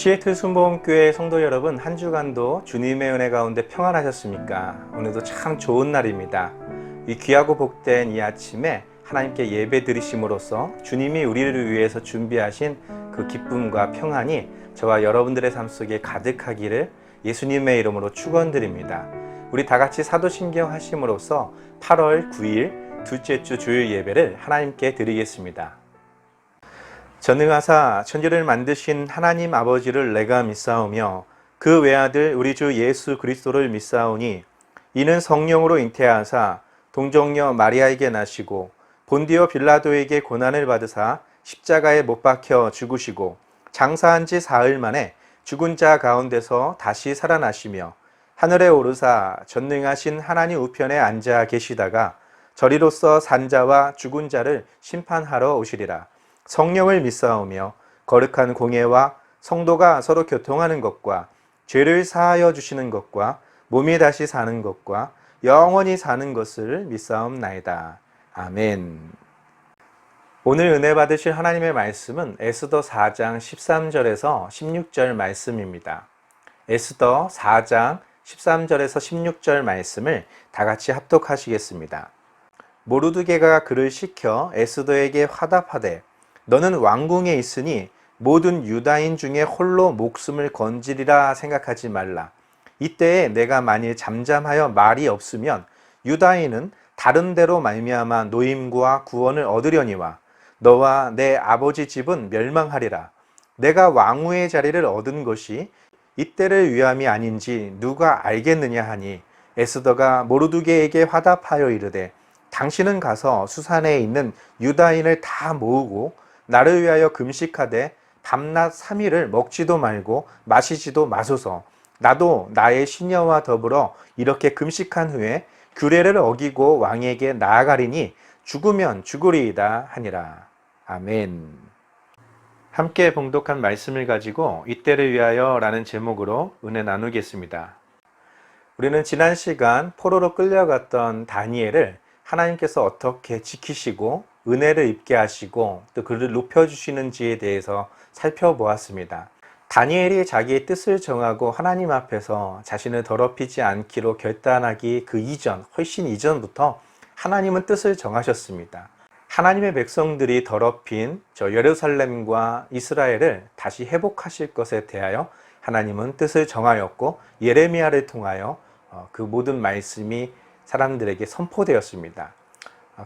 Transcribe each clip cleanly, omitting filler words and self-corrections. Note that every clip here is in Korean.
시애틀 순복음교회 성도 여러분, 한 주간도 주님의 은혜 가운데 평안하셨습니까? 오늘도 참 좋은 날입니다. 이 귀하고 복된 이 아침에 하나님께 예배 드리심으로써 주님이 우리를 위해서 준비하신 그 기쁨과 평안이 저와 여러분들의 삶 속에 가득하기를 예수님의 이름으로 축원드립니다. 우리 다 같이 사도신경 하심으로써 8월 9일 둘째 주 주일 예배를 하나님께 드리겠습니다. 전능하사 천지를 만드신 하나님 아버지를 내가 믿사오며 그 외아들 우리 주 예수 그리스도를 믿사오니 이는 성령으로 잉태하사 동정녀 마리아에게 나시고 본디오 빌라도에게 고난을 받으사 십자가에 못 박혀 죽으시고 장사한 지 사흘 만에 죽은 자 가운데서 다시 살아나시며 하늘에 오르사 전능하신 하나님 우편에 앉아 계시다가 저리로서 산 자와 죽은 자를 심판하러 오시리라. 성령을 믿사오며 거룩한 공예와 성도가 서로 교통하는 것과 죄를 사하여 주시는 것과 몸이 다시 사는 것과 영원히 사는 것을 믿사옵나이다. 아멘. 오늘 은혜 받으실 하나님의 말씀은 에스더 4장 13절에서 16절 말씀입니다. 에스더 4장 13절에서 16절 말씀을 다 같이 합독하시겠습니다. 모르드게가 그를 시켜 에스더에게 화답하되 너는 왕궁에 있으니 모든 유다인 중에 홀로 목숨을 건지리라 생각하지 말라. 이때에 내가 만일 잠잠하여 말이 없으면 유다인은 다른 데로 말미암아 노임과 구원을 얻으려니와 너와 내 아버지 집은 멸망하리라. 내가 왕후의 자리를 얻은 것이 이때를 위함이 아닌지 누가 알겠느냐 하니 에스더가 모르드게에게 화답하여 이르되 당신은 가서 수산에 있는 유다인을 다 모으고 나를 위하여 금식하되 밤낮 3일을 먹지도 말고 마시지도 마소서. 나도 나의 시녀와 더불어 이렇게 금식한 후에 규례를 어기고 왕에게 나아가리니 죽으면 죽으리이다 하니라. 아멘. 함께 봉독한 말씀을 가지고 이때를 위하여 라는 제목으로 은혜 나누겠습니다. 우리는 지난 시간 포로로 끌려갔던 다니엘을 하나님께서 어떻게 지키시고 은혜를 입게 하시고 또 그를 높여주시는지에 대해서 살펴보았습니다. 다니엘이 자기의 뜻을 정하고 하나님 앞에서 자신을 더럽히지 않기로 결단하기 그 이전, 훨씬 이전부터 하나님은 뜻을 정하셨습니다. 하나님의 백성들이 더럽힌 저 예루살렘과 이스라엘을 다시 회복하실 것에 대하여 하나님은 뜻을 정하였고 예레미야를 통하여 그 모든 말씀이 사람들에게 선포되었습니다.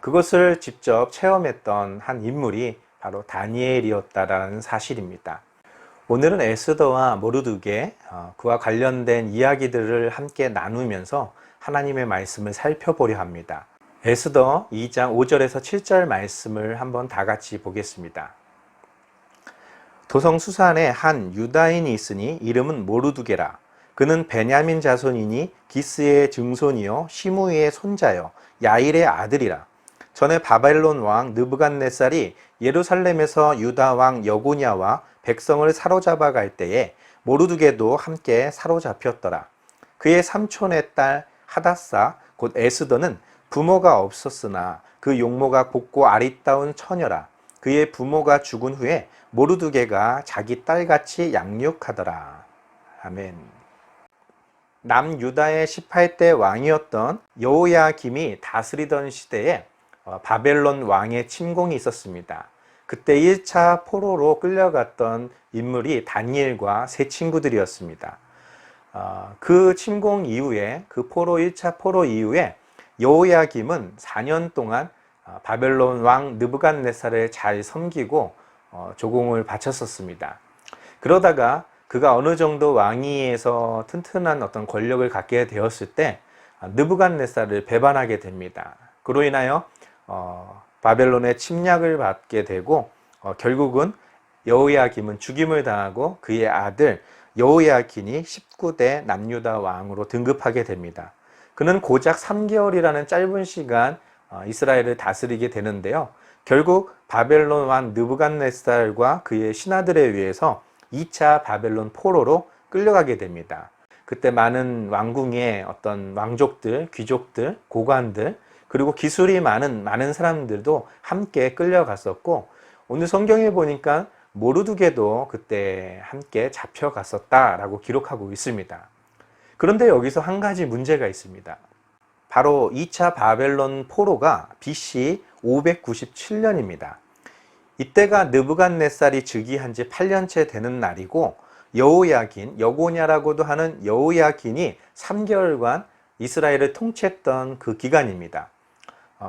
그것을 직접 체험했던 한 인물이 바로 다니엘이었다라는 사실입니다. 오늘은 에스더와 모르드게 그와 관련된 이야기들을 함께 나누면서 하나님의 말씀을 살펴보려 합니다. 에스더 2장 5절에서 7절 말씀을 한번 다 같이 보겠습니다. 도성 수산에 한 유다인이 있으니 이름은 모르드게라. 그는 베냐민 자손이니 기스의 증손이요 시므이의 손자요 야일의 아들이라. 전에 바벨론 왕 느부갓네살이 예루살렘에서 유다 왕 여고냐와 백성을 사로잡아 갈 때에 모르드게도 함께 사로잡혔더라. 그의 삼촌의 딸 하닷사 곧 에스더는 부모가 없었으나 그 용모가 곱고 아리따운 처녀라. 그의 부모가 죽은 후에 모르드게가 자기 딸같이 양육하더라. 아멘. 남유다의 18대 왕이었던 여호야김이 다스리던 시대에 바벨론 왕의 침공이 있었습니다. 그때 1차 포로로 끌려갔던 인물이 다니엘과 세 친구들이었습니다. 그 침공 이후에 그 1차 포로 이후에 여호야김은 4년 동안 바벨론 왕 느부갓네살을 잘 섬기고 조공을 바쳤었습니다. 그러다가 그가 어느 정도 왕위에서 튼튼한 어떤 권력을 갖게 되었을 때 느부갓네살을 배반하게 됩니다. 그로 인하여 바벨론의 침략을 받게 되고 결국은 여호야김은 죽임을 당하고 그의 아들 여호야긴이 19대 남유다 왕으로 등극하게 됩니다. 그는 고작 3개월이라는 짧은 시간 이스라엘을 다스리게 되는데요. 결국 바벨론 왕 느부갓네살과 그의 신하들에 의해서 2차 바벨론 포로로 끌려가게 됩니다. 그때 많은 왕궁의 어떤 왕족들, 귀족들, 고관들, 그리고 기술이 많은 사람들도 함께 끌려갔었고, 오늘 성경에 보니까 모르드게도 그때 함께 잡혀갔었다라고 기록하고 있습니다. 그런데 여기서 한 가지 문제가 있습니다. 바로 2차 바벨론 포로가 BC 597년입니다. 이때가 느부갓네살이 즉위한 지 8년째 되는 날이고 여호야긴, 여고냐라고도 하는 여호야긴이 3개월간 이스라엘을 통치했던 그 기간입니다.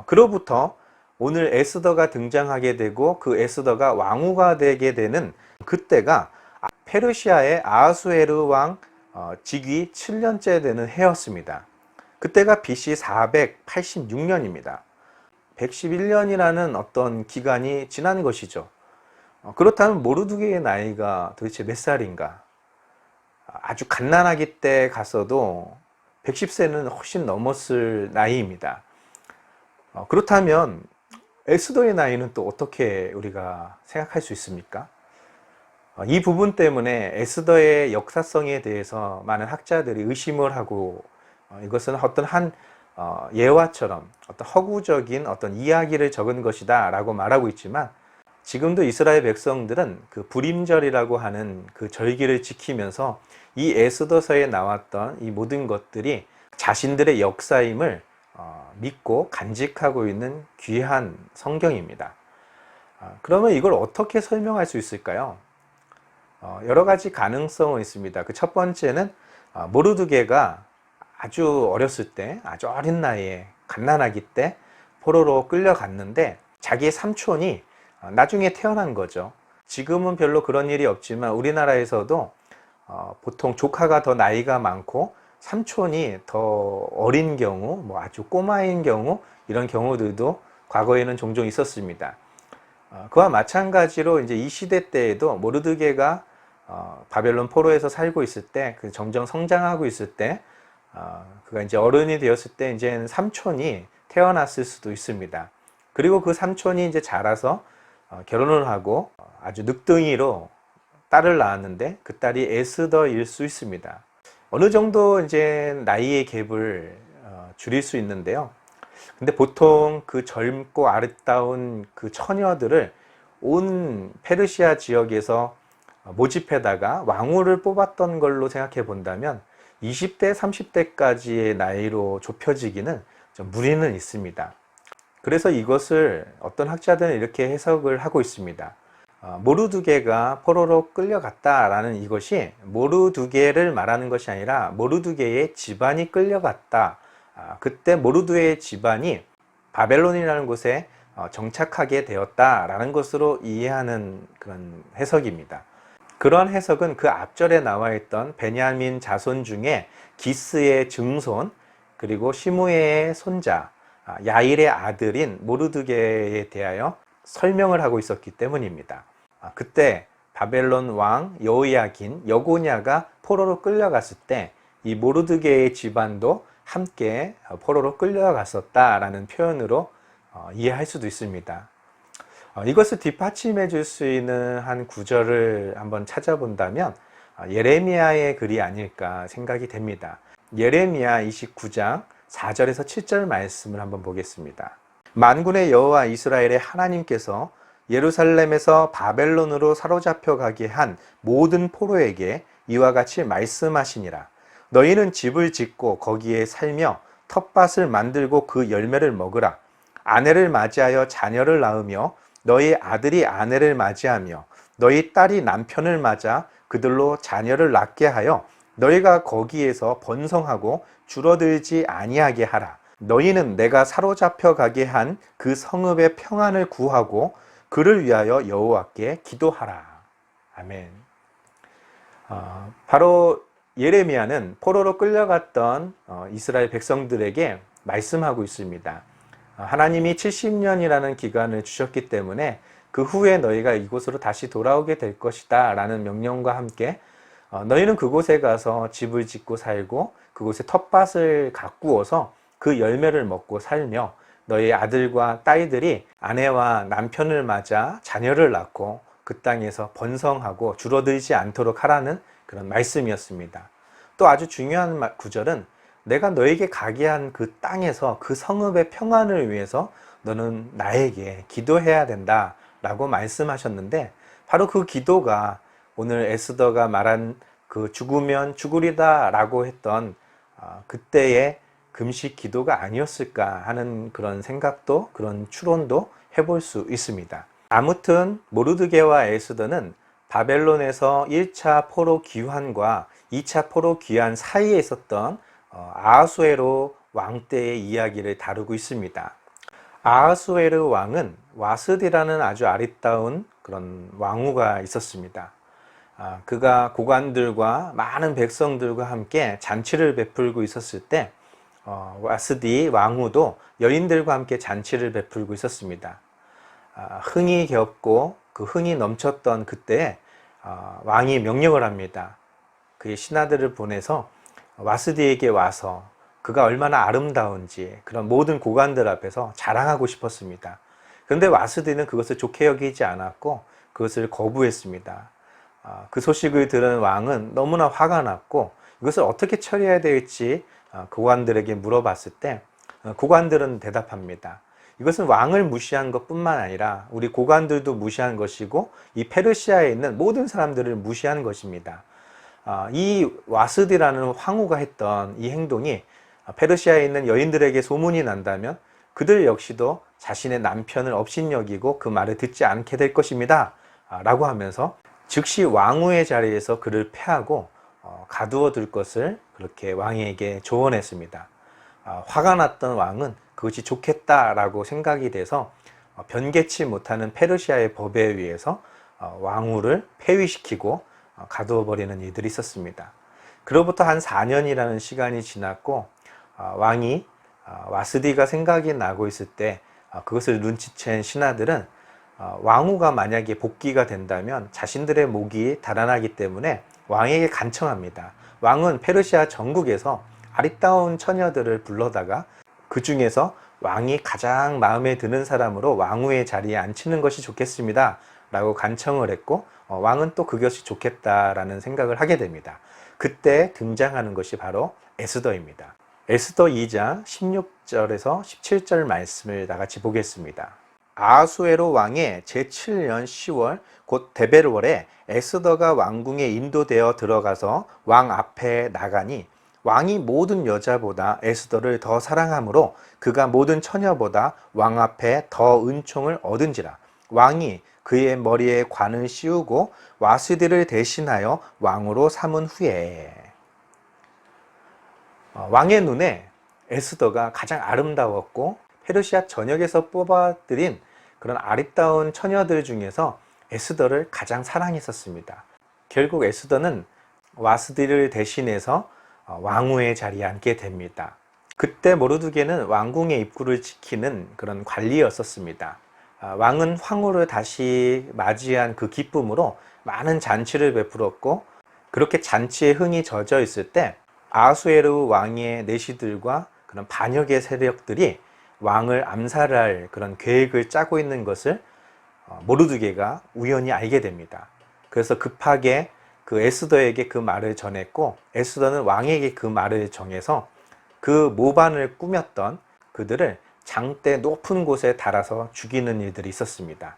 그로부터 오늘 에스더가 등장하게 되고 그 에스더가 왕후가 되게 되는 그때가 페르시아의 아하수에르 왕 즉위 7년째 되는 해였습니다. 그때가 BC 486년입니다. 111년이라는 어떤 기간이 지난 것이죠. 그렇다면 모르드게의 나이가 도대체 몇 살인가? 아주 갓난아기 때 갔어도 110세는 훨씬 넘었을 나이입니다. 그렇다면 에스더의 나이는 또 어떻게 우리가 생각할 수 있습니까? 이 부분 때문에 에스더의 역사성에 대해서 많은 학자들이 의심을 하고 이것은 어떤 한 예화처럼 어떤 허구적인 어떤 이야기를 적은 것이다 라고 말하고 있지만 지금도 이스라엘 백성들은 그 불임절이라고 하는 그 절기를 지키면서 이 에스더서에 나왔던 이 모든 것들이 자신들의 역사임을 믿고 간직하고 있는 귀한 성경입니다. 그러면 이걸 어떻게 설명할 수 있을까요? 여러 가지 가능성은 있습니다. 그 첫 번째는 모르드게가 아주 어렸을 때, 아주 어린 나이에 갓난아기 때 포로로 끌려갔는데 자기의 삼촌이 나중에 태어난 거죠. 지금은 별로 그런 일이 없지만 우리나라에서도 보통 조카가 더 나이가 많고 삼촌이 더 어린 경우, 뭐 아주 꼬마인 경우 이런 경우들도 과거에는 종종 있었습니다. 그와 마찬가지로 이제 이 시대 때에도 모르드게가 바벨론 포로에서 살고 있을 때, 그 점점 성장하고 있을 때, 그가 이제 어른이 되었을 때 이제 삼촌이 태어났을 수도 있습니다. 그리고 그 삼촌이 이제 자라서 결혼을 하고 아주 늑둥이로 딸을 낳았는데 그 딸이 에스더일 수 있습니다. 어느 정도 이제 나이의 갭을 줄일 수 있는데요. 근데 보통 그 젊고 아름다운 그 처녀들을 온 페르시아 지역에서 모집해다가 왕후를 뽑았던 걸로 생각해 본다면 20대, 30대까지의 나이로 좁혀지기는 좀 무리는 있습니다. 그래서 이것을 어떤 학자들은 이렇게 해석을 하고 있습니다. 모르드게가 포로로 끌려갔다라는 이것이 모르드게를 말하는 것이 아니라 모르드게의 집안이 끌려갔다. 그때 모르드게의 집안이 바벨론이라는 곳에 정착하게 되었다라는 것으로 이해하는 그런 해석입니다. 그런 해석은 그 앞절에 나와 있던 베냐민 자손 중에 기스의 증손 그리고 시므에의 손자 야일의 아들인 모르드게에 대하여 설명을 하고 있었기 때문입니다. 그때 바벨론 왕 여호야긴 여고냐가 포로로 끌려갔을 때 이 모르드게의 집안도 함께 포로로 끌려갔었다라는 표현으로 이해할 수도 있습니다. 이것을 뒷받침해 줄 수 있는 한 구절을 한번 찾아본다면 예레미야의 글이 아닐까 생각이 됩니다. 예레미야 29장 4절에서 7절 말씀을 한번 보겠습니다. 만군의 여호와 이스라엘의 하나님께서 예루살렘에서 바벨론으로 사로잡혀 가게 한 모든 포로에게 이와 같이 말씀하시니라. 너희는 집을 짓고 거기에 살며 텃밭을 만들고 그 열매를 먹으라. 아내를 맞이하여 자녀를 낳으며 너희 아들이 아내를 맞이하며 너희 딸이 남편을 맞아 그들로 자녀를 낳게 하여 너희가 거기에서 번성하고 줄어들지 아니하게 하라. 너희는 내가 사로잡혀 가게 한 그 성읍의 평안을 구하고 그를 위하여 여호와께 기도하라. 아멘. 바로 예레미야는 포로로 끌려갔던 이스라엘 백성들에게 말씀하고 있습니다. 하나님이 70년이라는 기간을 주셨기 때문에 그 후에 너희가 이곳으로 다시 돌아오게 될 것이다 라는 명령과 함께 너희는 그곳에 가서 집을 짓고 살고 그곳에 텃밭을 가꾸어서 그 열매를 먹고 살며 너희 아들과 딸들이 아내와 남편을 맞아 자녀를 낳고 그 땅에서 번성하고 줄어들지 않도록 하라는 그런 말씀이었습니다. 또 아주 중요한 구절은 내가 너에게 가게 한 그 땅에서 그 성읍의 평안을 위해서 너는 나에게 기도해야 된다 라고 말씀하셨는데 바로 그 기도가 오늘 에스더가 말한 그 죽으면 죽으리다 라고 했던 그때의 금식 기도가 아니었을까 하는 그런 생각도, 그런 추론도 해볼 수 있습니다. 아무튼 모르드게와 에스더는 바벨론에서 1차 포로 귀환과 2차 포로 귀환 사이에 있었던 아하수에로 왕 때의 이야기를 다루고 있습니다. 아하수에르 왕은 와스디라는 아주 아리따운 그런 왕후가 있었습니다. 그가 고관들과 많은 백성들과 함께 잔치를 베풀고 있었을 때 와스디 왕후도 여인들과 함께 잔치를 베풀고 있었습니다. 흥이 겹고 그 흥이 넘쳤던 그때에 왕이 명령을 합니다. 그의 신하들을 보내서 와스디에게 와서 그가 얼마나 아름다운지 그런 모든 고관들 앞에서 자랑하고 싶었습니다. 그런데 와스디는 그것을 좋게 여기지 않았고 그것을 거부했습니다. 그 소식을 들은 왕은 너무나 화가 났고 이것을 어떻게 처리해야 될지 고관들에게 물어봤을 때 고관들은 대답합니다. 이것은 왕을 무시한 것뿐만 아니라 우리 고관들도 무시한 것이고 이 페르시아에 있는 모든 사람들을 무시한 것입니다. 이 와스디라는 황후가 했던 이 행동이 페르시아에 있는 여인들에게 소문이 난다면 그들 역시도 자신의 남편을 업신여기고 그 말을 듣지 않게 될 것입니다 라고 하면서 즉시 왕후의 자리에서 그를 패하고 가두어 둘 것을 그렇게 왕에게 조언했습니다. 화가 났던 왕은 그것이 좋겠다라고 생각이 돼서 변개치 못하는 페르시아의 법에 의해서 왕후를 폐위시키고 가두어 버리는 일들이 있었습니다. 그로부터 한 4년이라는 시간이 지났고 왕이 와스디가 생각이 나고 있을 때 그것을 눈치챈 신하들은 왕후가 만약에 복귀가 된다면 자신들의 목이 달아나기 때문에 왕에게 간청합니다. 왕은 페르시아 전국에서 아리따운 처녀들을 불러다가 그 중에서 왕이 가장 마음에 드는 사람으로 왕후의 자리에 앉히는 것이 좋겠습니다 라고 간청을 했고 왕은 또 그것이 좋겠다라는 생각을 하게 됩니다. 그때 등장하는 것이 바로 에스더입니다. 에스더 2장 16절에서 17절 말씀을 나같이 보겠습니다. 아하수에로 왕의 제7년 10월 곧 데벨월에 에스더가 왕궁에 인도되어 들어가서 왕 앞에 나가니 왕이 모든 여자보다 에스더를 더 사랑하므로 그가 모든 처녀보다 왕 앞에 더 은총을 얻은지라. 왕이 그의 머리에 관을 씌우고 와스디를 대신하여 왕으로 삼은 후에 왕의 눈에 에스더가 가장 아름다웠고 페르시아 전역에서 뽑아들인 그런 아리따운 처녀들 중에서 에스더를 가장 사랑했었습니다. 결국 에스더는 와스디를 대신해서 왕후의 자리에 앉게 됩니다. 그때 모르드게는 왕궁의 입구를 지키는 그런 관리였었습니다. 왕은 황후를 다시 맞이한 그 기쁨으로 많은 잔치를 베풀었고 그렇게 잔치에 흥이 젖어 있을 때 아하수에르 왕의 내시들과 그런 반역의 세력들이 왕을 암살할 그런 계획을 짜고 있는 것을 모르드게가 우연히 알게 됩니다. 그래서 급하게 그 에스더에게 그 말을 전했고 에스더는 왕에게 그 말을 정해서 그 모반을 꾸몄던 그들을 장대 높은 곳에 달아서 죽이는 일들이 있었습니다.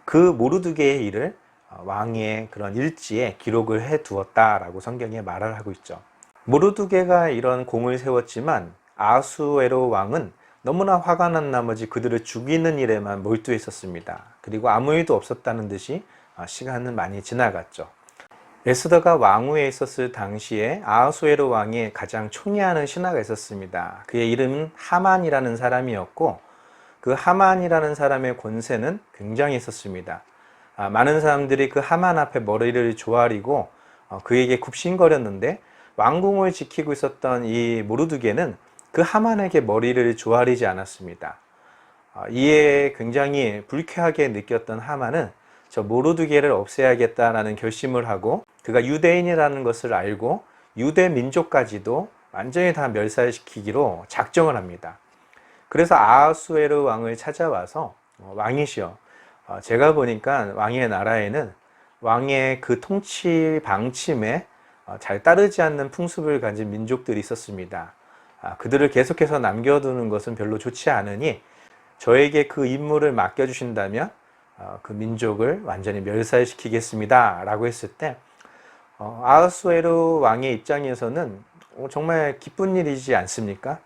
그 모르드게의 일을 왕의 그런 일지에 기록을 해 두었다라고 성경에 말을 하고 있죠. 모르드게가 이런 공을 세웠지만 아하수에로 왕은 너무나 화가 난 나머지 그들을 죽이는 일에만 몰두해 있었습니다. 그리고 아무 일도 없었다는 듯이 시간은 많이 지나갔죠. 에스더가 왕후에 있었을 당시에 아하수에로 왕의 가장 총애하는 신하가 있었습니다. 그의 이름은 하만이라는 사람이었고 그 하만이라는 사람의 권세는 굉장히 있었습니다. 많은 사람들이 그 하만 앞에 머리를 조아리고 그에게 굽신거렸는데 왕궁을 지키고 있었던 이 모르드게는 그 하만에게 머리를 조아리지 않았습니다. 이에 굉장히 불쾌하게 느꼈던 하만은 저 모르드게를 없애야겠다라는 결심을 하고 그가 유대인이라는 것을 알고 유대 민족까지도 완전히 다 멸살시키기로 작정을 합니다. 그래서 아하수에르 왕을 찾아와서 왕이시여, 제가 보니까 왕의 나라에는 왕의 그 통치 방침에 잘 따르지 않는 풍습을 가진 민족들이 있었습니다. 그들을 계속해서 남겨두는 것은 별로 좋지 않으니 저에게 그 임무를 맡겨주신다면 그 민족을 완전히 멸살시키겠습니다 라고 했을 때 아하수에로 왕의 입장에서는 정말 기쁜 일이지 않습니까?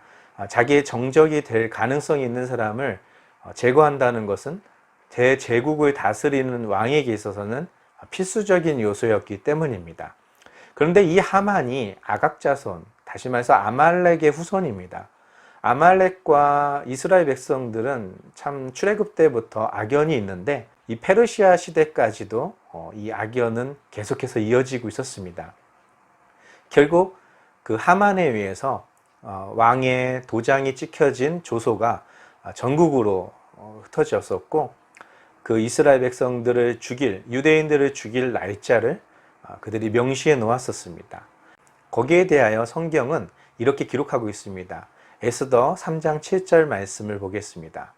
자기의 정적이 될 가능성이 있는 사람을 제거한다는 것은 대제국을 다스리는 왕에게 있어서는 필수적인 요소였기 때문입니다. 그런데 이 하만이 아각 자손, 다시 말해서 아말렉의 후손입니다. 아말렉과 이스라엘 백성들은 참 출애굽 때부터 악연이 있는데 이 페르시아 시대까지도 이 악연은 계속해서 이어지고 있었습니다. 결국 그 하만에 의해서 왕의 도장이 찍혀진 조소가 전국으로 흩어졌었고 그 이스라엘 백성들을 죽일, 유대인들을 죽일 날짜를 그들이 명시해 놓았었습니다. 거기에 대하여 성경은 이렇게 기록하고 있습니다. 에스더 3장 7절 말씀을 보겠습니다.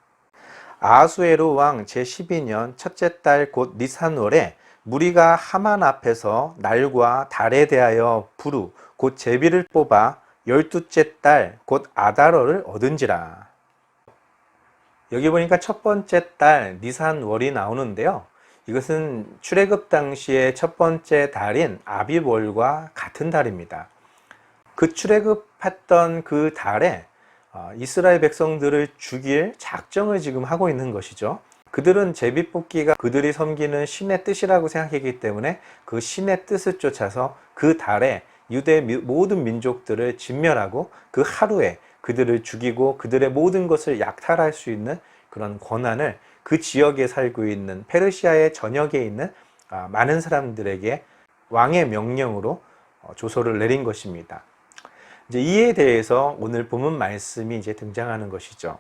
아하수에로 왕 제12년 첫째 달 곧 니산월에 무리가 하만 앞에서 날과 달에 대하여 부루 곧 제비를 뽑아 12째 달 곧 아다러를 얻은지라. 여기 보니까 첫 번째 달 니산월이 나오는데요. 이것은 출애굽 당시의 첫 번째 달인 아비월과 같은 달입니다. 그 출애굽했던 그 달에 이스라엘 백성들을 죽일 작정을 지금 하고 있는 것이죠. 그들은 제비뽑기가 그들이 섬기는 신의 뜻이라고 생각했기 때문에 그 신의 뜻을 쫓아서 그 달에 유대 모든 민족들을 진멸하고 그 하루에 그들을 죽이고 그들의 모든 것을 약탈할 수 있는 그런 권한을 그 지역에 살고 있는 페르시아의 전역에 있는 많은 사람들에게 왕의 명령으로 조서를 내린 것입니다. 이제 이에 대해서 오늘 본문 말씀이 이제 등장하는 것이죠.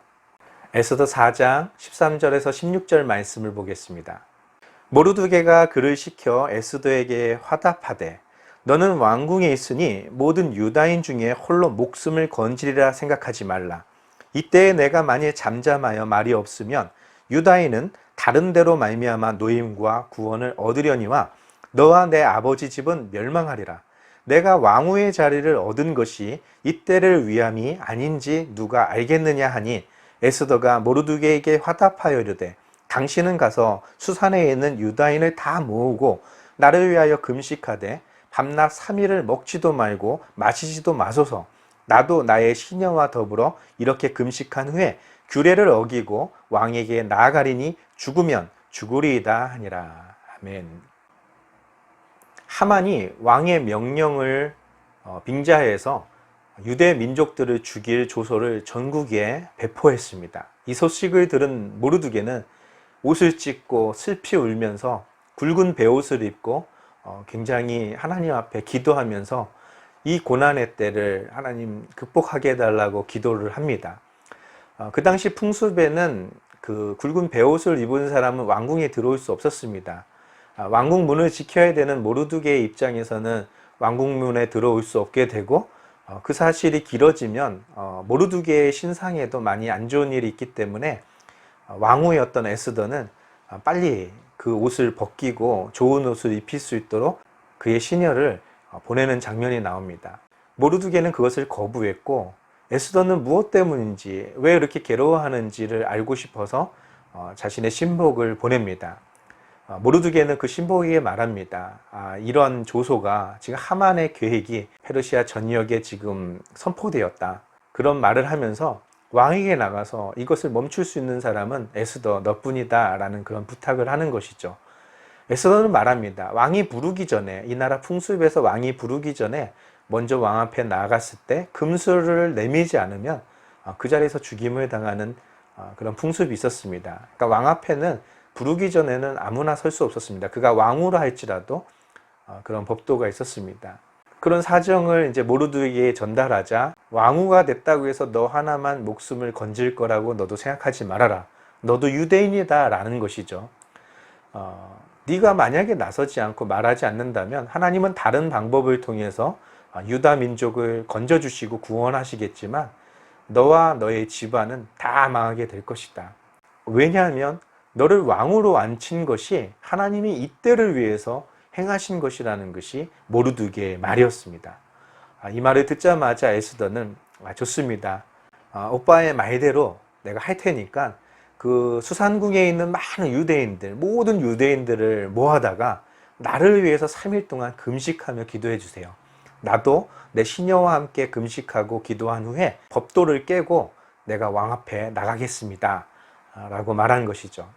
에스더 4장 13절에서 16절 말씀을 보겠습니다. 모르드게가 그를 시켜 에스더에게 화답하되 너는 왕궁에 있으니 모든 유다인 중에 홀로 목숨을 건지리라 생각하지 말라. 이때에 내가 만일 잠잠하여 말이 없으면 유다인은 다른 데로 말미암아 노임과 구원을 얻으려니와 너와 내 아버지 집은 멸망하리라. 내가 왕후의 자리를 얻은 것이 이때를 위함이 아닌지 누가 알겠느냐 하니 에스더가 모르드게에게 화답하여 이르되 당신은 가서 수산에 있는 유다인을 다 모으고 나를 위하여 금식하되 밤낮 3일을 먹지도 말고 마시지도 마소서. 나도 나의 시녀와 더불어 이렇게 금식한 후에 규례를 어기고 왕에게 나아가리니 죽으면 죽으리이다 하니라. 아멘. 하만이 왕의 명령을 빙자해서 유대 민족들을 죽일 조서를 전국에 배포했습니다. 이 소식을 들은 모르드게는 옷을 찢고 슬피 울면서 굵은 베옷을 입고 굉장히 하나님 앞에 기도하면서 이 고난의 때를 하나님 극복하게 해달라고 기도를 합니다. 그 당시 풍습에는 그 굵은 베옷을 입은 사람은 왕궁에 들어올 수 없었습니다. 왕궁 문을 지켜야 되는 모르드게의 입장에서는 왕궁 문에 들어올 수 없게 되고 그 사실이 길어지면 모르드게의 신상에도 많이 안 좋은 일이 있기 때문에 왕후였던 에스더는 빨리 그 옷을 벗기고 좋은 옷을 입힐 수 있도록 그의 시녀를 보내는 장면이 나옵니다. 모르드게는 그것을 거부했고 에스더는 무엇 때문인지 왜 이렇게 괴로워하는지를 알고 싶어서 자신의 신복을 보냅니다. 모르드게는 그 신복에게 말합니다. 이런 조소가 지금 하만의 계획이 페르시아 전역에 지금 선포되었다. 그런 말을 하면서 왕에게 나가서 이것을 멈출 수 있는 사람은 에스더 너뿐이다 라는 그런 부탁을 하는 것이죠. 에스더는 말합니다. 왕이 부르기 전에, 이 나라 풍습에서 왕이 부르기 전에 먼저 왕 앞에 나아갔을 때 금수를 내밀지 않으면 그 자리에서 죽임을 당하는 그런 풍습이 있었습니다. 그러니까 왕 앞에는 부르기 전에는 아무나 설 수 없었습니다. 그가 왕으로 할지라도 그런 법도가 있었습니다. 그런 사정을 이제 모르드게에 전달하자 왕후가 됐다고 해서 너 하나만 목숨을 건질 거라고 너도 생각하지 말아라. 너도 유대인이다 라는 것이죠. 네가 만약에 나서지 않고 말하지 않는다면 하나님은 다른 방법을 통해서 유다 민족을 건져주시고 구원하시겠지만 너와 너의 집안은 다 망하게 될 것이다. 왜냐하면 너를 왕으로 앉힌 것이 하나님이 이때를 위해서 행하신 것이라는 것이 모르드게의 말이었습니다. 이 말을 듣자마자 에스더는 좋습니다. 오빠의 말대로 내가 할 테니까 그 수산궁에 있는 많은 유대인들, 모든 유대인들을 모아다가 나를 위해서 3일 동안 금식하며 기도해 주세요. 나도 내 시녀와 함께 금식하고 기도한 후에 법도를 깨고 내가 왕 앞에 나가겠습니다. 라고 말한 것이죠.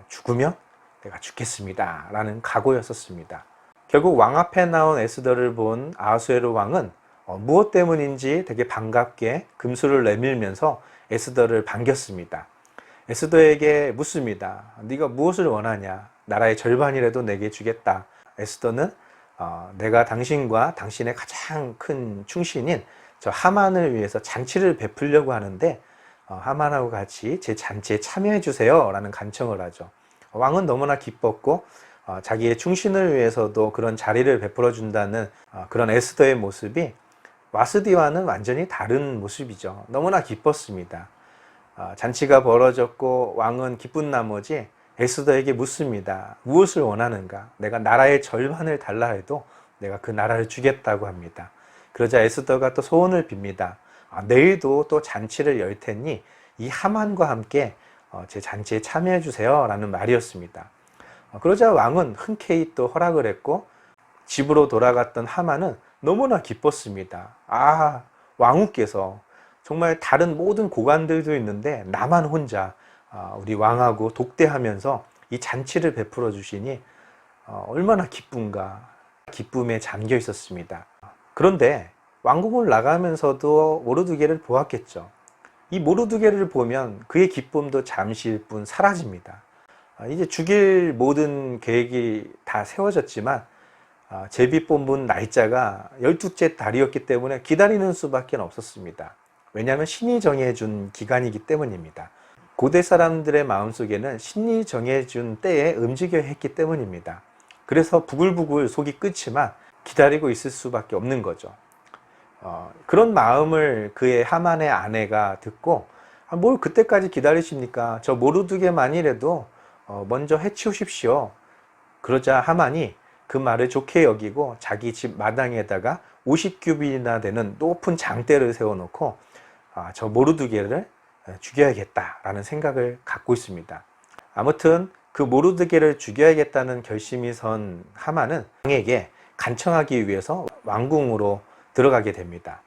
죽으면 내가 죽겠습니다. 라는 각오였었습니다. 결국 왕 앞에 나온 에스더를 본 아하수에로 왕은 무엇 때문인지 되게 반갑게 금수를 내밀면서 에스더를 반겼습니다. 에스더에게 묻습니다. 네가 무엇을 원하냐? 나라의 절반이라도 내게 주겠다. 에스더는 내가 당신과 당신의 가장 큰 충신인 저 하만을 위해서 잔치를 베풀려고 하는데 하만하고 같이 제 잔치에 참여해 주세요 라는 간청을 하죠. 왕은 너무나 기뻤고 자기의 충신을 위해서도 그런 자리를 베풀어 준다는 그런 에스더의 모습이 와스디와는 완전히 다른 모습이죠. 너무나 기뻤습니다. 잔치가 벌어졌고 왕은 기쁜 나머지 에스더에게 묻습니다. 무엇을 원하는가? 내가 나라의 절반을 달라 해도 내가 그 나라를 주겠다고 합니다. 그러자 에스더가 또 소원을 빕니다. 내일도 또 잔치를 열 테니 이 하만과 함께 제 잔치에 참여해 주세요 라는 말이었습니다. 그러자 왕은 흔쾌히 또 허락을 했고 집으로 돌아갔던 하만은 너무나 기뻤습니다. 왕후께서 정말 다른 모든 고관들도 있는데 나만 혼자 우리 왕하고 독대하면서 이 잔치를 베풀어 주시니 얼마나 기쁜가. 기쁨에 잠겨 있었습니다. 그런데 왕궁을 나가면서도 모르드게를 보았겠죠. 이 모르드게를 보면 그의 기쁨도 잠시일 뿐 사라집니다. 이제 죽일 모든 계획이 다 세워졌지만 제비 뽑은 날짜가 12째 달이었기 때문에 기다리는 수밖에 없었습니다. 왜냐하면 신이 정해준 기간이기 때문입니다. 고대 사람들의 마음속에는 신이 정해준 때에 움직여야 했기 때문입니다. 그래서 부글부글 속이 끓지만 기다리고 있을 수밖에 없는 거죠. 그런 마음을 그의 하만의 아내가 듣고 뭘 그때까지 기다리십니까? 저 모르드게만이라도 먼저 해치우십시오. 그러자 하만이 그 말을 좋게 여기고 자기 집 마당에다가 50규빗이나 되는 높은 장대를 세워놓고 저 모르드게를 죽여야겠다라는 생각을 갖고 있습니다. 아무튼 그 모르드게를 죽여야겠다는 결심이 선 하만은 왕에게 간청하기 위해서 왕궁으로 들어가게 됩니다.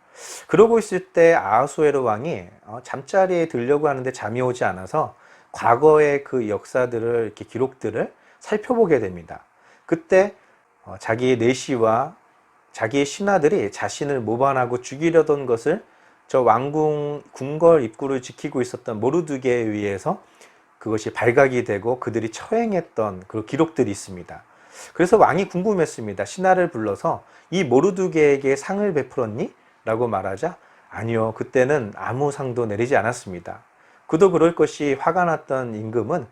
그러고 있을 때 아하수에로 왕이 잠자리에 들려고 하는데 잠이 오지 않아서 과거의 그 역사들을 이렇게 기록들을 살펴보게 됩니다. 그때 자기의 내시와 자기의 신하들이 자신을 모반하고 죽이려던 것을 저 왕궁 궁궐 입구를 지키고 있었던 모르드게에 의해서 그것이 발각이 되고 그들이 처행했던 그 기록들이 있습니다. 그래서 왕이 궁금했습니다. 신하를 불러서 이 모르드게에게 상을 베풀었니? 라고 말하자 아니요, 그때는 아무 상도 내리지 않았습니다. 그도 그럴 것이 화가 났던 임금은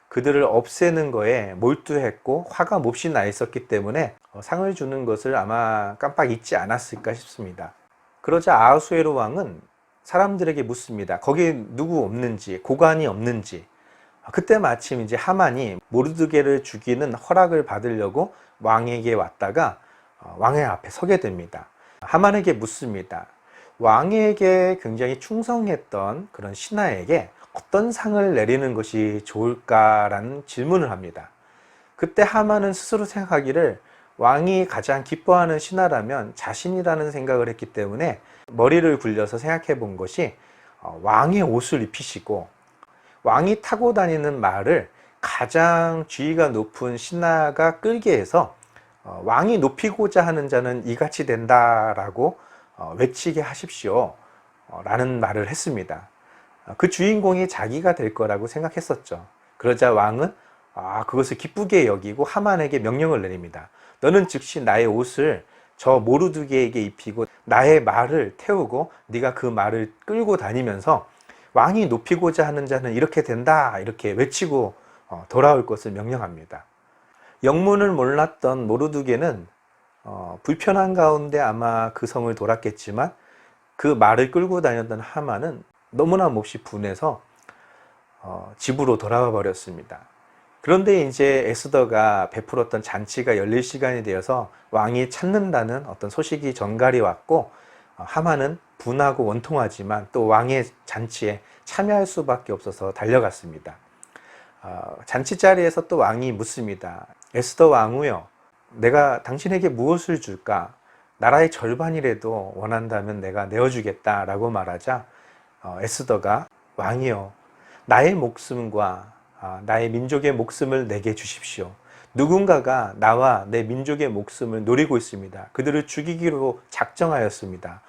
그들을 없애는 거에 몰두했고 화가 몹시 나 있었기 때문에 상을 주는 것을 아마 깜빡 잊지 않았을까 싶습니다. 그러자 아하수에로 왕은 사람들에게 묻습니다. 거기 누구 없는지, 고관이 없는지. 그때 마침 이제 하만이 모르드게를 죽이는 허락을 받으려고 왕에게 왔다가 왕의 앞에 서게 됩니다. 하만에게 묻습니다. 왕에게 굉장히 충성했던 그런 신하에게 어떤 상을 내리는 것이 좋을까라는 질문을 합니다. 그때 하만은 스스로 생각하기를 왕이 가장 기뻐하는 신하라면 자신이라는 생각을 했기 때문에 머리를 굴려서 생각해 본 것이 왕의 옷을 입히시고 왕이 타고 다니는 말을 가장 지위가 높은 신하가 끌게 해서 왕이 높이고자 하는 자는 이같이 된다라고 외치게 하십시오 라는 말을 했습니다. 그 주인공이 자기가 될 거라고 생각했었죠. 그러자 왕은 그것을 기쁘게 여기고 하만에게 명령을 내립니다. 너는 즉시 나의 옷을 저 모르드게에게 입히고 나의 말을 태우고 네가 그 말을 끌고 다니면서 왕이 높이고자 하는 자는 이렇게 된다 이렇게 외치고 돌아올 것을 명령합니다. 영문을 몰랐던 모르드게는 불편한 가운데 아마 그 성을 돌았겠지만 그 말을 끌고 다녔던 하만은 너무나 몹시 분해서 집으로 돌아와 버렸습니다. 그런데 이제 에스더가 베풀었던 잔치가 열릴 시간이 되어서 왕이 찾는다는 어떤 소식이 전갈이 왔고 하만은 분하고 원통하지만 또 왕의 잔치에 참여할 수밖에 없어서 달려갔습니다. 잔치자리에서 또 왕이 묻습니다. 에스더 왕후여, 내가 당신에게 무엇을 줄까? 나라의 절반이라도 원한다면 내가 내어주겠다라고 말하자 에스더가 왕이여, 나의 목숨과 나의 민족의 목숨을 내게 주십시오. 누군가가 나와 내 민족의 목숨을 노리고 있습니다. 그들을 죽이기로 작정하였습니다.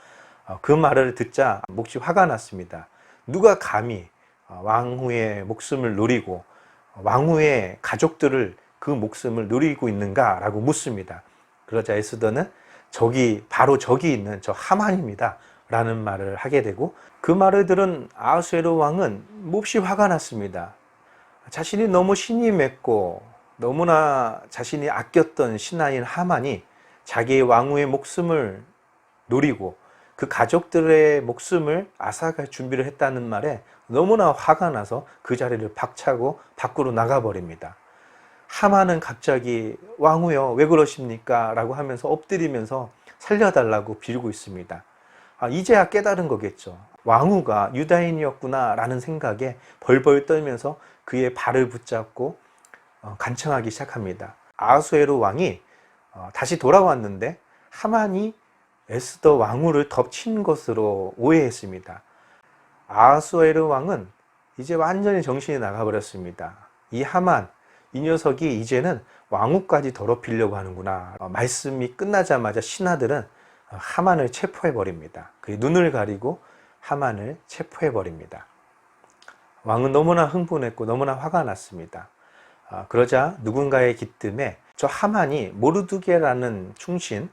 그 말을 듣자 몹시 화가 났습니다. 누가 감히 왕후의 목숨을 노리고 왕후의 가족들을 그 목숨을 노리고 있는가? 라고 묻습니다. 그러자 에스더는 바로 저기 있는 저 하만입니다. 라는 말을 하게 되고, 그 말을 들은 아하수에로 왕은 몹시 화가 났습니다. 자신이 너무 신이 맺고 너무나 자신이 아꼈던 신하인 하만이 자기의 왕후의 목숨을 노리고 그 가족들의 목숨을 앗아갈 준비를 했다는 말에 너무나 화가 나서 그 자리를 박차고 밖으로 나가버립니다. 하만은 갑자기 왕후여 왜 그러십니까? 라고 하면서 엎드리면서 살려달라고 빌고 있습니다. 이제야 깨달은 거겠죠. 왕후가 유다인이었구나 라는 생각에 벌벌 떨면서 그의 발을 붙잡고 간청하기 시작합니다. 아하수에로 왕이 다시 돌아왔는데 하만이 에스더 왕후를 덮친 것으로 오해했습니다. 아하수에로 왕은 이제 완전히 정신이 나가버렸습니다. 이 하만, 이 녀석이 이제는 왕후까지 더럽히려고 하는구나. 말씀이 끝나자마자 신하들은 하만을 체포해버립니다. 그의 눈을 가리고 하만을 체포해버립니다. 왕은 너무나 흥분했고 너무나 화가 났습니다. 그러자 누군가의 기뜸에 저 하만이 모르드게라는 충신,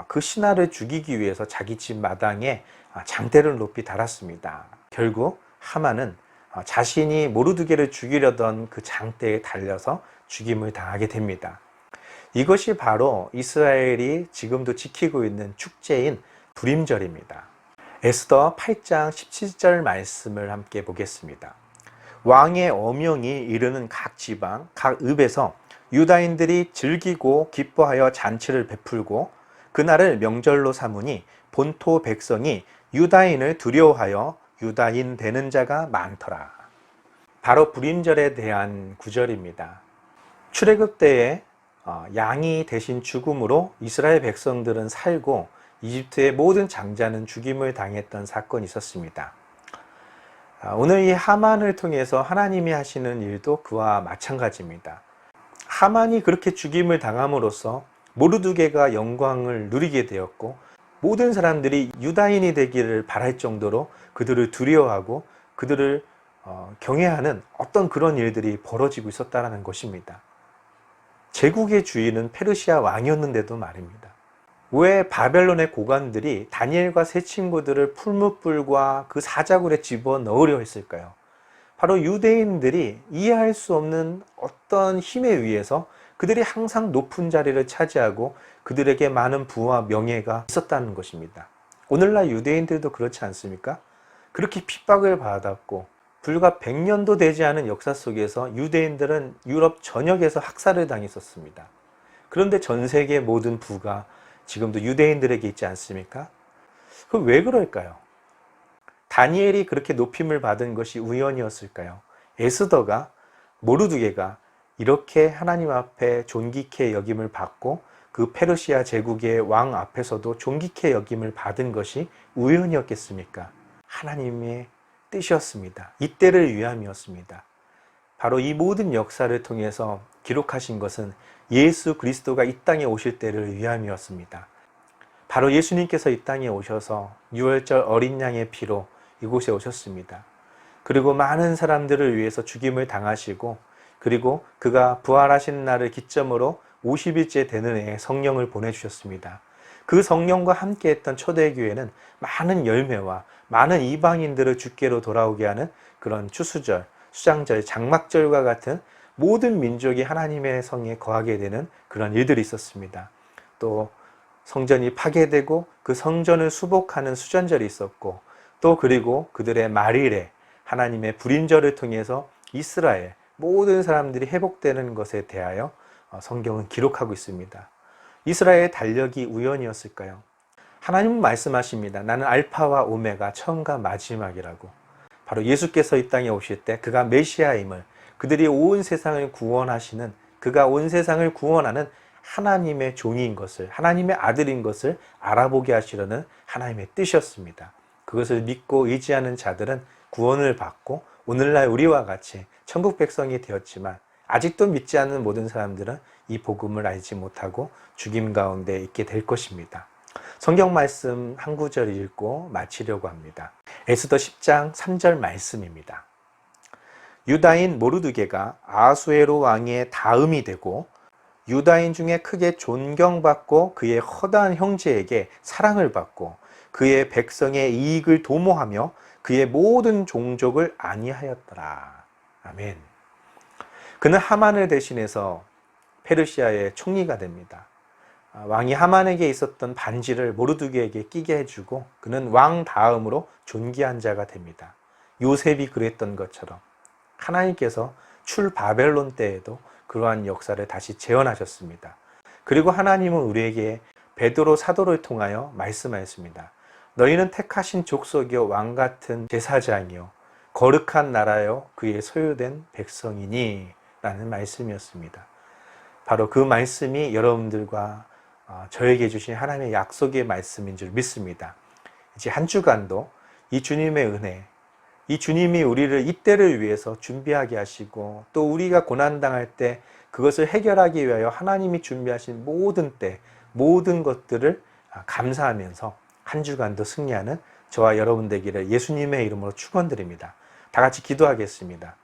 그 신하를 죽이기 위해서 자기 집 마당에 장대를 높이 달았습니다. 결국 하만은 자신이 모르드게를 죽이려던 그 장대에 달려서 죽임을 당하게 됩니다. 이것이 바로 이스라엘이 지금도 지키고 있는 축제인 부림절입니다. 에스더 8장 17절 말씀을 함께 보겠습니다. 왕의 어명이 이르는 각 지방, 각 읍에서 유다인들이 즐기고 기뻐하여 잔치를 베풀고 그날을 명절로 삼으니 본토 백성이 유다인을 두려워하여 유다인 되는 자가 많더라. 바로 부림절에 대한 구절입니다. 출애굽 때에 양이 대신 죽음으로 이스라엘 백성들은 살고 이집트의 모든 장자는 죽임을 당했던 사건이 있었습니다. 오늘 이 하만을 통해서 하나님이 하시는 일도 그와 마찬가지입니다. 하만이 그렇게 죽임을 당함으로써 모르드게가 영광을 누리게 되었고 모든 사람들이 유다인이 되기를 바랄 정도로 그들을 두려워하고 그들을 경외하는 어떤 그런 일들이 벌어지고 있었다는 것입니다. 제국의 주인은 페르시아 왕이었는데도 말입니다. 왜 바벨론의 고관들이 다니엘과 세 친구들을 풀무불과 그 사자굴에 집어넣으려 했을까요? 바로 유대인들이 이해할 수 없는 어떤 힘에 의해서 그들이 항상 높은 자리를 차지하고 그들에게 많은 부와 명예가 있었다는 것입니다. 오늘날 유대인들도 그렇지 않습니까? 그렇게 핍박을 받았고 불과 100년도 되지 않은 역사 속에서 유대인들은 유럽 전역에서 학살을 당했었습니다. 그런데 전 세계 모든 부가 지금도 유대인들에게 있지 않습니까? 그럼 왜 그럴까요? 다니엘이 그렇게 높임을 받은 것이 우연이었을까요? 에스더가, 모르드게가 이렇게 하나님 앞에 존귀케 여김을 받고 그 페르시아 제국의 왕 앞에서도 존귀케 여김을 받은 것이 우연이었겠습니까? 하나님의 뜻이었습니다. 이때를 위함이었습니다. 바로 이 모든 역사를 통해서 기록하신 것은 예수 그리스도가 이 땅에 오실 때를 위함이었습니다. 바로 예수님께서 이 땅에 오셔서 유월절 어린 양의 피로 이곳에 오셨습니다. 그리고 많은 사람들을 위해서 죽임을 당하시고 그리고 그가 부활하신 날을 기점으로 50일째 되는 해에 성령을 보내주셨습니다. 그 성령과 함께했던 초대교회는 많은 열매와 많은 이방인들을 주께로 돌아오게 하는 그런 추수절, 수장절, 장막절과 같은 모든 민족이 하나님의 성에 거하게 되는 그런 일들이 있었습니다. 또 성전이 파괴되고 그 성전을 수복하는 수전절이 있었고 또 그리고 그들의 말일에 하나님의 불임절을 통해서 이스라엘 모든 사람들이 회복되는 것에 대하여 성경은 기록하고 있습니다. 이스라엘의 달력이 우연이었을까요? 하나님은 말씀하십니다. 나는 알파와 오메가 처음과 마지막이라고. 바로 예수께서 이 땅에 오실 때 그가 메시아임을, 그들이 온 세상을 구원하시는, 그가 온 세상을 구원하는 하나님의 종인 것을, 하나님의 아들인 것을 알아보게 하시려는 하나님의 뜻이었습니다. 그것을 믿고 의지하는 자들은 구원을 받고 오늘날 우리와 같이 천국 백성이 되었지만, 아직도 믿지 않는 모든 사람들은 이 복음을 알지 못하고 죽임 가운데 있게 될 것입니다. 성경 말씀 한 구절 읽고 마치려고 합니다. 에스더 10장 3절 말씀입니다. 유다인 모르드게가 아수에로 왕의 다음이 되고 유다인 중에 크게 존경받고 그의 허다한 형제에게 사랑을 받고 그의 백성의 이익을 도모하며 그의 모든 종족을 안위하였더라. 아멘. 그는 하만을 대신해서 페르시아의 총리가 됩니다. 왕이 하만에게 있었던 반지를 모르드게에게 끼게 해주고 그는 왕 다음으로 존귀한 자가 됩니다. 요셉이 그랬던 것처럼 하나님께서 출 바벨론 때에도 그러한 역사를 다시 재현하셨습니다. 그리고 하나님은 우리에게 베드로 사도를 통하여 말씀하였습니다. 너희는 택하신 족속이요 왕 같은 제사장이요 거룩한 나라요 그의 소유된 백성이니 라는 말씀이었습니다. 바로 그 말씀이 여러분들과 저에게 주신 하나님의 약속의 말씀인 줄 믿습니다. 이제 한 주간도 이 주님의 은혜, 이 주님이 우리를 이때를 위해서 준비하게 하시고 또 우리가 고난당할 때 그것을 해결하기 위하여 하나님이 준비하신 모든 때, 모든 것들을 감사하면서 한 주간도 승리하는 저와 여러분 되기를 예수님의 이름으로 축원드립니다. 다 같이 기도하겠습니다.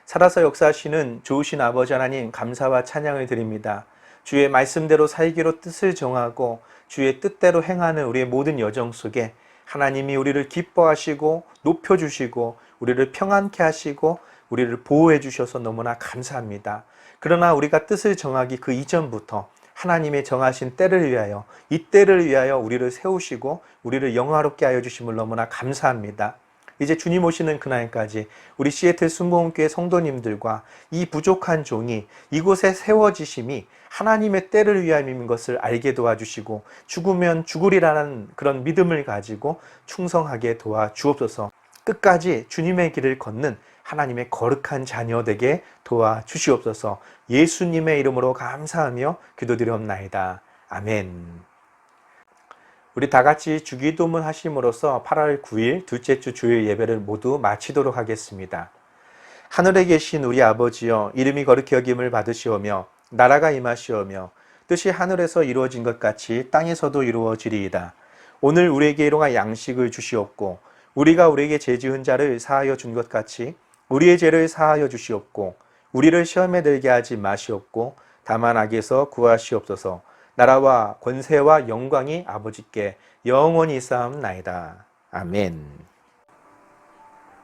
살아서 역사하시는 좋으신 아버지 하나님, 감사와 찬양을 드립니다. 주의 말씀대로 살기로 뜻을 정하고 주의 뜻대로 행하는 우리의 모든 여정 속에 하나님이 우리를 기뻐하시고 높여주시고 우리를 평안케 하시고 우리를 보호해 주셔서 너무나 감사합니다. 그러나 우리가 뜻을 정하기 그 이전부터 하나님의 정하신 때를 위하여, 이 때를 위하여 우리를 세우시고 우리를 영화롭게 하여 주심을 너무나 감사합니다. 이제 주님 오시는 그날까지 우리 시애틀 순복음교회 성도님들과 이 부족한 종이 이곳에 세워지심이 하나님의 때를 위함인 것을 알게 도와주시고 죽으면 죽으리라는 그런 믿음을 가지고 충성하게 도와주옵소서. 끝까지 주님의 길을 걷는 하나님의 거룩한 자녀 되게 도와주시옵소서. 예수님의 이름으로 감사하며 기도드리옵나이다. 아멘. 우리 다 같이 주기도문 하심으로써 8월 9일 둘째 주 주일 예배를 모두 마치도록 하겠습니다. 하늘에 계신 우리 아버지여, 이름이 거룩히 여김을 받으시오며 나라가 임하시오며 뜻이 하늘에서 이루어진 것 같이 땅에서도 이루어지리이다. 오늘 우리에게 일용할 양식을 주시옵고 우리가 우리에게 죄 지은 자를 사하여 준 것 같이 우리의 죄를 사하여 주시옵고 우리를 시험에 들게 하지 마시옵고 다만 악에서 구하시옵소서. 나라와 권세와 영광이 아버지께 영원히 있사옵나이다. 아멘.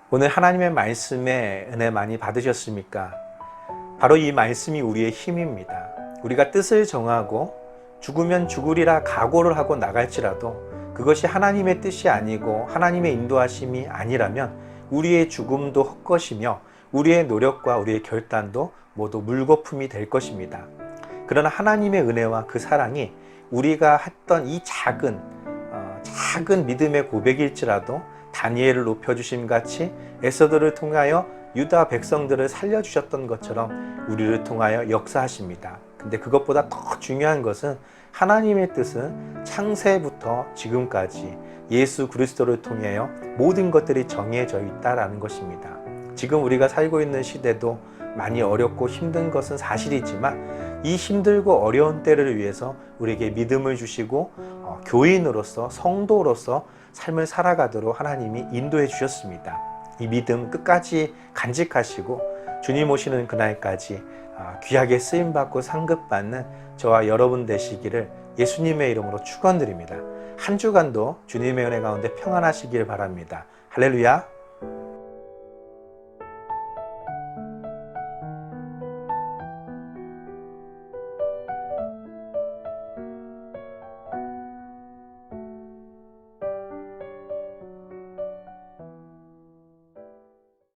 오늘 하나님의 말씀에 은혜 많이 받으셨습니까? 바로 이 말씀이 우리의 힘입니다. 우리가 뜻을 정하고 죽으면 죽으리라 각오를 하고 나갈지라도 그것이 하나님의 뜻이 아니고 하나님의 인도하심이 아니라면 우리의 죽음도 헛것이며 우리의 노력과 우리의 결단도 모두 물거품이 될 것입니다. 그러나 하나님의 은혜와 그 사랑이 우리가 했던 이 작은 믿음의 고백일지라도 다니엘을 높여주심 같이 에스더를 통하여 유다 백성들을 살려주셨던 것처럼 우리를 통하여 역사하십니다. 근데 그것보다 더 중요한 것은 하나님의 뜻은 창세부터 지금까지 예수 그리스도를 통하여 모든 것들이 정해져 있다라는 것입니다. 지금 우리가 살고 있는 시대도 많이 어렵고 힘든 것은 사실이지만 이 힘들고 어려운 때를 위해서 우리에게 믿음을 주시고 교인으로서 성도로서 삶을 살아가도록 하나님이 인도해 주셨습니다. 이 믿음 끝까지 간직하시고 주님 오시는 그날까지 귀하게 쓰임받고 상급받는 저와 여러분 되시기를 예수님의 이름으로 축원드립니다. 한 주간도 주님의 은혜 가운데 평안하시길 바랍니다. 할렐루야.